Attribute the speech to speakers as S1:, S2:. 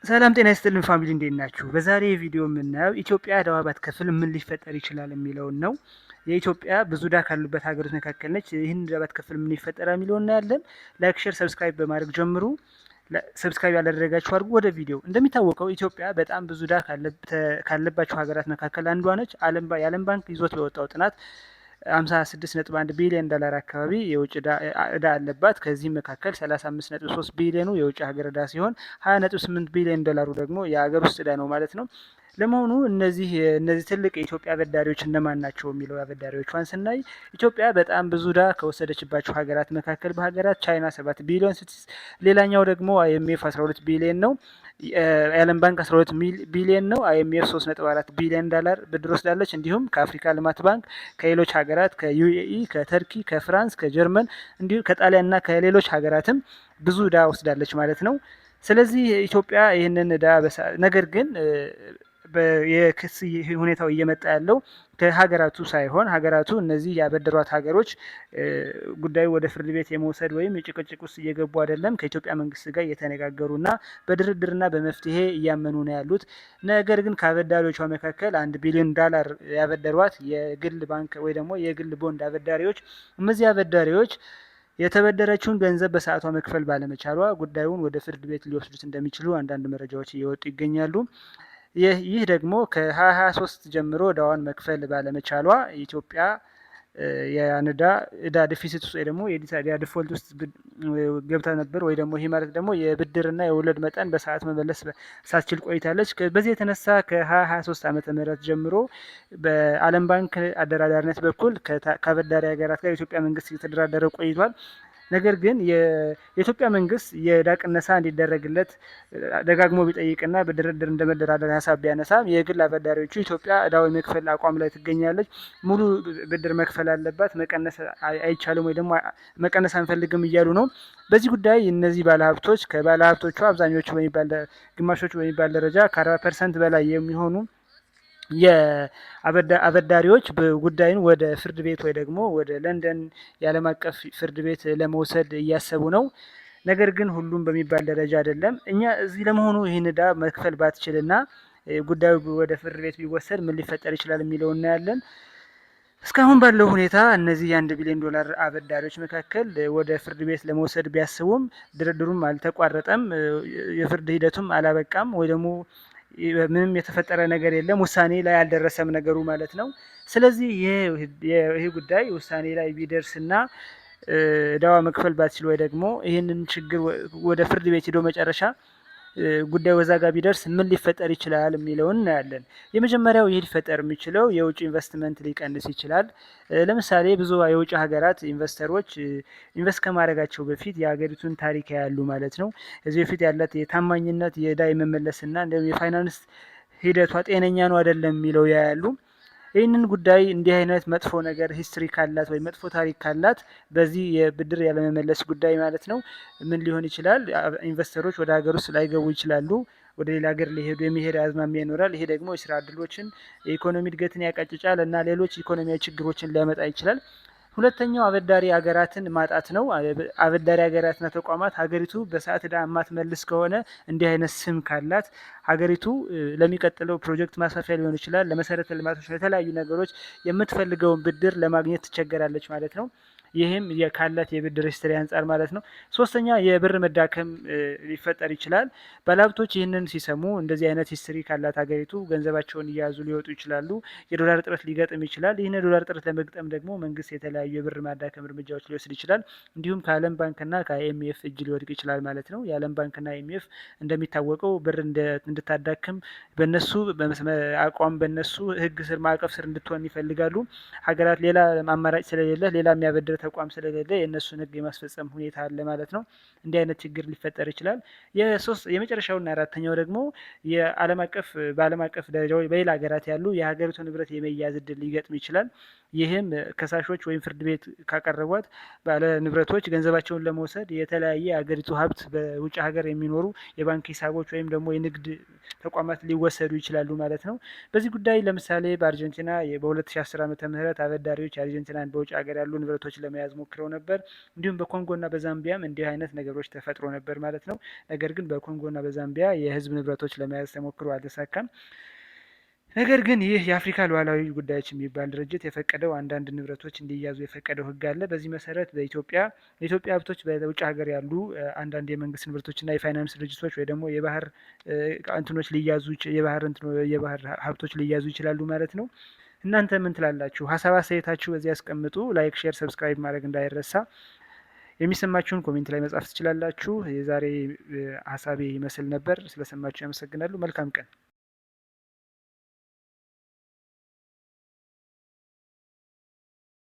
S1: ሰላም ጤና ይስጥልን ፋሚሊ እንዴት ናችሁ? በዛሬ ቪዲዮ የምናየው ኢትዮጵያ ዕዳዋ ባትከፍል ምን ሊፈጠር ይችላል የሚለውን ነው። የኢትዮጵያ ብዙ ዕዳ ካሉበት ሀገሮች መካከል ነች። ይህን ዕዳ ባትከፍል ምን ይፈጠራል የሚለውን እናያለን። ላይክ፣ ሼር፣ ሰብስክራይብ በማድረግ ጀምሩ። ሰብስክራይብ ያላደረጋችሁ አድርጉ። ወደ ቪዲዮ። እንደሚታወቀው ኢትዮጵያ በጣም ብዙ ዕዳ ካለባቸው ሀገራት መካከል አንዷ ነች። የዓለም ባንክ ይዞት በወጣው ጥናት 56.1 ቢሊዮን ዶላር አካባቢ የውጭ ዕዳ አለባት። ከዚህም መካከል 35.3 ቢሊዮኑ የውጭ ሀገር ዕዳ ሲሆን 20.8 ቢሊዮን ዶላሩ ደግሞ የሀገር ውስጥ ዕዳ ነው ማለት ነው። ለመሆኑ እነዚህ ትልቅ የኢትዮጵያ አበዳሪዎች እነማን ናቸው የሚለው አበዳሪዎቿን ስናይ ኢትዮጵያ በጣም ብዙ ዕዳ ከወሰደችባቸው ሀገራት መካከል በሀገራት ቻይና 7 ቢሊዮን ስትይዝ፣ ሌላኛው ደግሞ አይኤምኤፍ 12 ቢሊዮን ነው። የዓለም ባንክ 12 ቢሊዮን ነው። አይኤምኤፍ 3.4 ቢሊዮን ዶላር ብድር ወስዳለች። እንዲሁም ከአፍሪካ ልማት ባንክ፣ ከሌሎች ሀገራት ከዩኤኢ፣ ከተርኪ፣ ከፍራንስ፣ ከጀርመን እንዲሁም ከጣሊያንና ከሌሎች ሀገራትም ብዙ ዕዳ ወስዳለች ማለት ነው። ስለዚህ ኢትዮጵያ ይህንን ዕዳ ነገር ግን የክስ ሁኔታው እየመጣ ያለው ከሀገራቱ ሳይሆን ሀገራቱ እነዚህ ያበደሯት ሀገሮች ጉዳዩ ወደ ፍርድ ቤት የመውሰድ ወይም የጭቅጭቅ ውስጥ እየገቡ አይደለም። ከኢትዮጵያ መንግስት ጋር እየተነጋገሩና በድርድርና በመፍትሄ እያመኑ ነው ያሉት። ነገር ግን ከአበዳሪዎቿ መካከል 1 ቢሊዮን ዶላር ያበደሯት የግል ባንክ ወይ ደግሞ የግል ቦንድ አበዳሪዎች፣ እነዚህ አበዳሪዎች የተበደረችውን ገንዘብ በሰዓቷ መክፈል ባለመቻሏ ጉዳዩን ወደ ፍርድ ቤት ሊወስዱት እንደሚችሉ አንዳንድ መረጃዎች እየወጡ ይገኛሉ። ይህ ደግሞ ከ2023 ጀምሮ ዕዳዋን መክፈል ባለመቻሏ ኢትዮጵያ ዕዳ ዲፊሲት ውስጥ ወይ ደግሞ የዕዳ ዲፎልት ውስጥ ገብታ ነበር። ወይ ደግሞ ይህ ማለት ደግሞ የብድርና የወለድ መጠን በሰዓት መመለስ ሳትችል ቆይታለች። በዚህ የተነሳ ከ2023 ዓመተ ምህረት ጀምሮ በዓለም ባንክ አደራዳሪነት በኩል ከአበዳሪ ሀገራት ጋር የኢትዮጵያ መንግስት እየተደራደረ ቆይቷል። ነገር ግን የኢትዮጵያ መንግስት የዕዳ ቅነሳ እንዲደረግለት ደጋግሞ ቢጠይቅና በድርድር እንደ መደራደር ሀሳብ ቢያነሳም የግል አበዳሪዎቹ ኢትዮጵያ ዕዳው የመክፈል አቋም ላይ ትገኛለች። ሙሉ ብድር መክፈል አለባት፣ መቀነስ አይቻልም ወይ ደግሞ መቀነስ አንፈልግም እያሉ ነው። በዚህ ጉዳይ እነዚህ ባለሀብቶች ከባለሀብቶቹ አብዛኞቹ ግማሾቹ በሚባል ደረጃ ከ40% በላይ የሚሆኑ የአበዳሪዎች ጉዳዩን ወደ ፍርድ ቤት ወይ ደግሞ ወደ ለንደን የዓለም አቀፍ ፍርድ ቤት ለመውሰድ እያሰቡ ነው። ነገር ግን ሁሉም በሚባል ደረጃ አይደለም። እኛ እዚህ ለመሆኑ ይህን ዕዳ መክፈል ባትችልና ጉዳዩ ወደ ፍርድ ቤት ቢወሰድ ምን ሊፈጠር ይችላል የሚለው እናያለን። እስካሁን ባለው ሁኔታ እነዚህ የ1 ቢሊዮን ዶላር አበዳሪዎች መካከል ወደ ፍርድ ቤት ለመውሰድ ቢያስቡም ድርድሩም አልተቋረጠም፣ የፍርድ ሂደቱም አላበቃም ወይ ደግሞ ምንም የተፈጠረ ነገር የለም። ውሳኔ ላይ አልደረሰም ነገሩ ማለት ነው። ስለዚህ ይሄ ጉዳይ ውሳኔ ላይ ቢደርስና ዕዳዋ መክፈል ባትችል ወይ ደግሞ ይህንን ችግር ወደ ፍርድ ቤት ሄዶ መጨረሻ ጉዳዩ ወዛ ጋር ቢደርስ ምን ሊፈጠር ይችላል የሚለውን እናያለን። የመጀመሪያው ይህ ሊፈጠር የሚችለው የውጭ ኢንቨስትመንት ሊቀንስ ይችላል። ለምሳሌ ብዙ የውጭ ሀገራት ኢንቨስተሮች ኢንቨስት ከማድረጋቸው በፊት የሀገሪቱን ታሪክ ያያሉ ማለት ነው። እዚህ በፊት ያላት የታማኝነት የዕዳ የመመለስና እንዲሁም የፋይናንስ ሂደቷ ጤነኛ ነው አይደለም የሚለው ያያሉ። ይህንን ጉዳይ እንዲህ አይነት መጥፎ ነገር ሂስትሪ ካላት ወይ መጥፎ ታሪክ ካላት በዚህ የብድር ያለመመለስ ጉዳይ ማለት ነው ምን ሊሆን ይችላል? ኢንቨስተሮች ወደ ሀገር ውስጥ ላይገቡ ይችላሉ። ወደ ሌላ ሀገር ሊሄዱ የሚሄድ አዝማሚያ ይኖራል። ይሄ ደግሞ የስራ እድሎችን፣ የኢኮኖሚ እድገትን ያቀጭጫል እና ሌሎች ኢኮኖሚያዊ ችግሮችን ሊያመጣ ይችላል። ሁለተኛው አበዳሪ ሀገራትን ማጣት ነው። አበዳሪ ሀገራትና ተቋማት ሀገሪቱ በሰዓት ዕዳ የማትመልስ ከሆነ እንዲህ አይነት ስም ካላት ሀገሪቱ ለሚቀጥለው ፕሮጀክት ማስፋፊያ ሊሆን ይችላል፣ ለመሰረተ ልማቶች፣ ለተለያዩ ነገሮች የምትፈልገውን ብድር ለማግኘት ትቸገራለች ማለት ነው። ይህም ካላት የብድር ሂስትሪ አንጻር ማለት ነው። ሶስተኛ የብር መዳከም ሊፈጠር ይችላል። ባለሀብቶች ይህንን ሲሰሙ እንደዚህ አይነት ሂስትሪ ካላት ሀገሪቱ ገንዘባቸውን እየያዙ ሊወጡ ይችላሉ። የዶላር እጥረት ሊገጥም ይችላል። ይህን የዶላር እጥረት ለመግጠም ደግሞ መንግስት የተለያዩ የብር ማዳከም እርምጃዎች ሊወስድ ይችላል። እንዲሁም ከዓለም ባንክና ከአይኤምኤፍ እጅ ሊወድቅ ይችላል ማለት ነው። የዓለም ባንክና አይኤምኤፍ እንደሚታወቀው ብር እንድታዳክም በነሱ አቋም በነሱ ህግ ስር ማዕቀፍ ስር እንድትሆን ይፈልጋሉ። ሀገራት ሌላ አማራጭ ስለሌለ ሌላ የሚያበድር ተቋም ስለሌለ የእነሱን ህግ የማስፈጸም ሁኔታ አለ ማለት ነው። እንዲህ አይነት ችግር ሊፈጠር ይችላል። የመጨረሻውና አራተኛው ደግሞ በዓለም አቀፍ ደረጃ በሌላ ሀገራት ያሉ የሀገሪቱ ንብረት የመያዝ እድል ሊገጥም ይችላል። ይህም ከሳሾች ወይም ፍርድ ቤት ካቀረቧት ባለ ንብረቶች ገንዘባቸውን ለመውሰድ የተለያየ የሀገሪቱ ሀብት በውጭ ሀገር የሚኖሩ የባንክ ሂሳቦች ወይም ደግሞ የንግድ ተቋማት ሊወሰዱ ይችላሉ ማለት ነው። በዚህ ጉዳይ ለምሳሌ በአርጀንቲና በ2010 ዓ.ም አበዳሪዎች የአርጀንቲናን በውጭ ሀገር ያሉ ንብረቶች ለመያዝ ሞክረው ነበር። እንዲሁም በኮንጎና በዛምቢያም እንዲህ አይነት ነገሮች ተፈጥሮ ነበር ማለት ነው። ነገር ግን በኮንጎና በዛምቢያ የህዝብ ንብረቶች ለመያዝ ተሞክሮ አልተሳካም። ነገር ግን ይህ የአፍሪካ ሉዓላዊ ጉዳዮች የሚባል ድርጅት የፈቀደው አንዳንድ ንብረቶች እንዲያዙ የፈቀደው ህግ አለ። በዚህ መሰረት የኢትዮጵያ ሀብቶች በውጭ ሀገር ያሉ አንዳንድ የመንግስት ንብረቶችና የፋይናንስ ድርጅቶች ወይ ደግሞ የባህር እንትኖች የባህር ሀብቶች ሊያዙ ይችላሉ ማለት ነው። እናንተ ምን ትላላችሁ? ሀሳብ አስተያየታችሁ በዚህ ያስቀምጡ። ላይክ፣ ሼር፣ ሰብስክራይብ ማድረግ እንዳይረሳ። የሚሰማችሁን ኮሜንት ላይ መጻፍ ትችላላችሁ። የዛሬ ሀሳቤ ይመስል ነበር። ስለሰማችሁ ያመሰግናሉ። መልካም ቀን